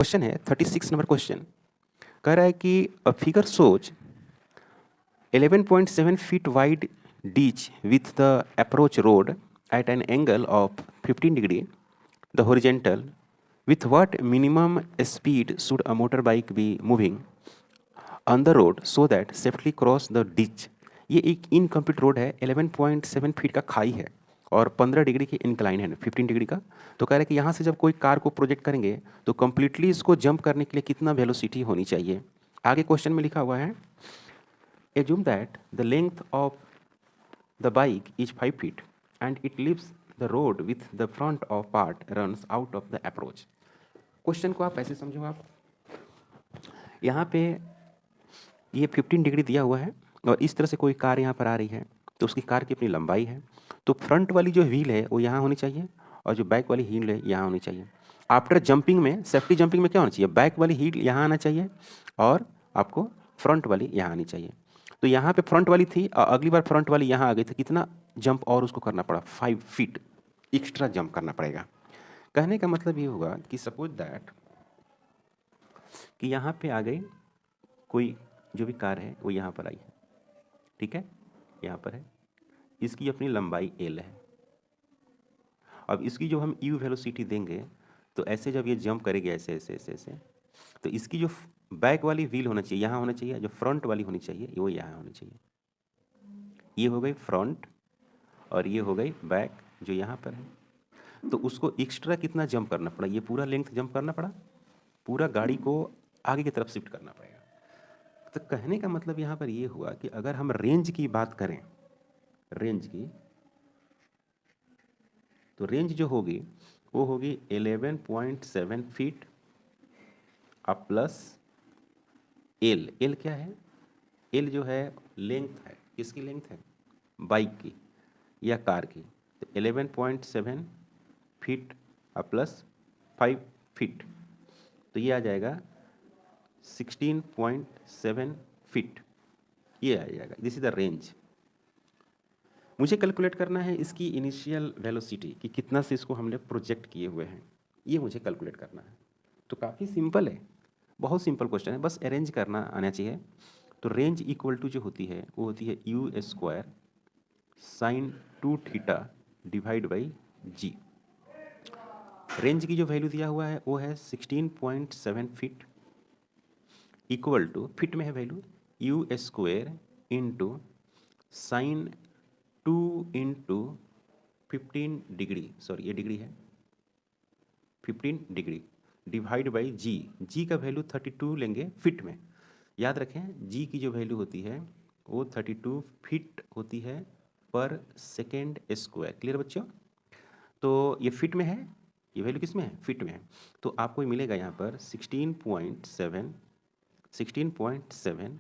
Question है 36 number question कह रहा है कि a figure shows 11.7 feet wide ditch with the approach road at an angle of 15 degree the horizontal with what minimum speed should a motorbike be moving on the road so that safely cross the ditch। ये एक incomplete road है, 11.7 feet का खाई है और 15 degree की incline है, 15 degree का। तो कह रहे हैं कि यहाँ से जब कोई कार को प्रोजेक्ट करेंगे तो कम्प्लीटली इसको जंप करने के लिए कितना वेलोसिटी होनी चाहिए। आगे क्वेश्चन में लिखा हुआ है assume that the length of the bike is 5 feet and it leaves the road with the front of part runs out of the approach. Question को आप ऐसे समझो, आप यहाँ पे ये 15 डिग्री दिया हुआ है और इस तरह से कोई कार यहाँ पर आ रही है तो उसकी कार की अपनी लंबाई है, तो फ्रंट वाली जो व्हील है वो यहाँ होनी चाहिए और जो बैक वाली व्हील है यहाँ होनी चाहिए। आफ्टर जंपिंग में, सेफ्टी जंपिंग में क्या होना चाहिए, बैक वाली व्हील यहाँ आना चाहिए और आपको फ्रंट वाली यहाँ आनी चाहिए। तो यहाँ पे फ्रंट वाली थी और अगली बार फ्रंट वाली यहाँ आ गई, तो कितना जंप और उसको करना पड़ा, 5 फीट एक्स्ट्रा जंप करना पड़ेगा। कहने का मतलब ये होगा कि सपोज दैट कि यहाँ पे आ गई कोई जो भी कार है वो यहाँ पर आई है, ठीक है, यहाँ पर है, इसकी अपनी लंबाई L है। अब इसकी जो हम U वेलोसिटी देंगे तो ऐसे जब ये जंप करेगी ऐसे ऐसे ऐसे ऐसे, तो इसकी जो बैक वाली व्हील होना चाहिए यहाँ होना चाहिए, जो फ्रंट वाली होनी चाहिए वो यहाँ होनी चाहिए। ये हो गई फ्रंट और ये हो गई बैक जो यहाँ पर है। तो उसको एक्स्ट्रा कितना जंप करना पड़ा, ये पूरा लेंथ जंप करना पड़ा, पूरा गाड़ी को आगे की तरफ शिफ्ट करना पड़ेगा। तो कहने का मतलब यहाँ पर ये हुआ कि अगर हम रेंज की बात करें, रेंज की, तो रेंज जो होगी वो होगी 11.7 फीट अब प्लस एल। एल क्या है, एल जो है लेंथ है, किसकी लेंथ है, बाइक की या कार की। तो 11.7 फीट अब प्लस 5 फीट, तो ये आ जाएगा 16.7 फीट, ये आ जाएगा। This is the range. मुझे कैलकुलेट करना है इसकी इनिशियल वेलोसिटी कि कितना से इसको हमने प्रोजेक्ट किए हुए हैं, ये मुझे कैलकुलेट करना है। तो काफ़ी सिंपल है, बहुत सिंपल क्वेश्चन है, बस अरेंज करना आना चाहिए। तो रेंज इक्वल टू जो होती है वो होती है U² sin 2 theta divide by G। Range की जो वैल्यू दिया हुआ है वो है 16.7 फीट इक्वल टू, फिट में है value, U² into sign 2 into 15 degree, sorry ये डिग्री है, 15 डिग्री डिवाइड बाई जी। जी का वैल्यू 32 लेंगे फिट में, याद रखें जी की जो वैल्यू होती है वो 32 फीट होती है पर सेकेंड स्क्वायर। क्लियर बच्चों, तो ये फिट में है, ये वैल्यू किस में है, फिट में है। तो आपको मिलेगा यहाँ पर 16.7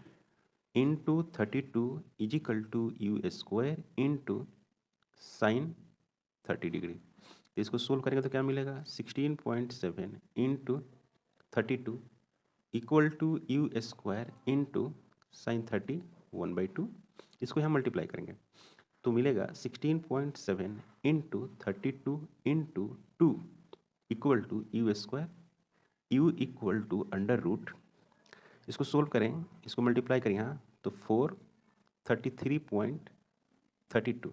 into 32 equal to U² into sine 30 degree. तो इसको सोल्व करेंगे तो क्या मिलेगा, 16.7 into 32 equal to U² into sine 30 1/2। इसको यहाँ मल्टीप्लाई करेंगे तो मिलेगा 16.7 into 32 into 2 equal to U², U equal to under root. इसको सोल्व करें, इसको मल्टीप्लाई करें यहाँ तो 433.32।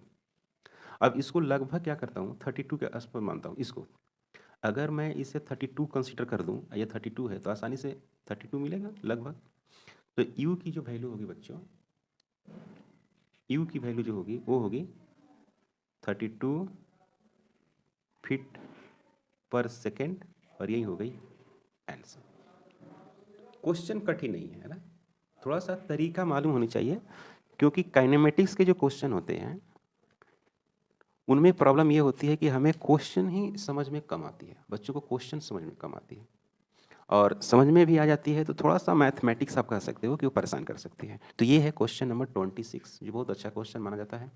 अब इसको लगभग क्या करता हूँ, 32 के आसपास मानता हूँ इसको। अगर मैं इसे 32 कंसीडर कर दूँ, ये 32 है तो आसानी से 32 मिलेगा लगभग। तो U की जो वैल्यू होगी बच्चों, U की वैल्यू जो होगी वो होगी 32 फीट पर सेकेंड और यही हो गई आंसर। क्वेश्चन कठिन नहीं है ना, थोड़ा सा तरीका मालूम होनी चाहिए, क्योंकि काइनेमेटिक्स के जो क्वेश्चन होते हैं उनमें प्रॉब्लम ये होती है कि हमें क्वेश्चन ही समझ में कम आती है, बच्चों को क्वेश्चन समझ में कम आती है, और समझ में भी आ जाती है तो थोड़ा सा मैथमेटिक्स आप कह सकते हो कि वो परेशान कर सकती है। तो ये है क्वेश्चन नंबर 26, जो बहुत अच्छा क्वेश्चन माना जाता है।